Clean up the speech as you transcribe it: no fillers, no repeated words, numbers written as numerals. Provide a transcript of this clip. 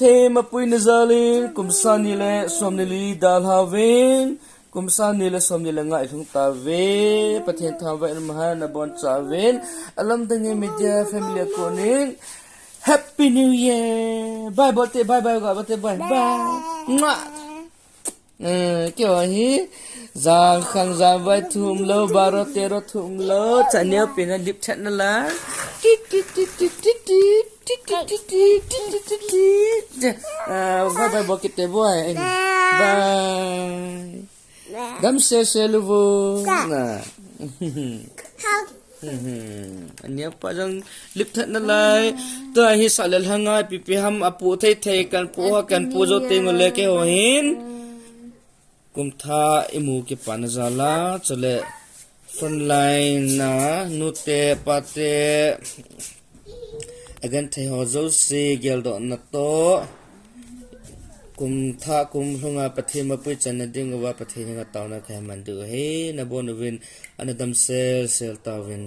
the ma pui na zalin kumsa ni le som ni li dal haven kumsa ni le som ni le ngai thung ta ve pathen tha va ma ha na bon cha ven alam dang media family ko ning happy new year bye bye bye bye ga bye bye bye kiểu hi giang khang giang vai thum lo baro tero thum lo channel pin na dip chat na la bye bye bokite boy bye dam se lu vu na anh nhớ pa jang lip that na lai to hi salal hangai pi ham apu thei kan pu jo te ngole ke ho hin Kumthah imu ke panazala chale frontline na nute pate agan thai ho zo se gel do na to Kumthah kumhlunga pathe ma pu chana ding wa pathe nga taw na khai man du he na bon win anadam sel tawin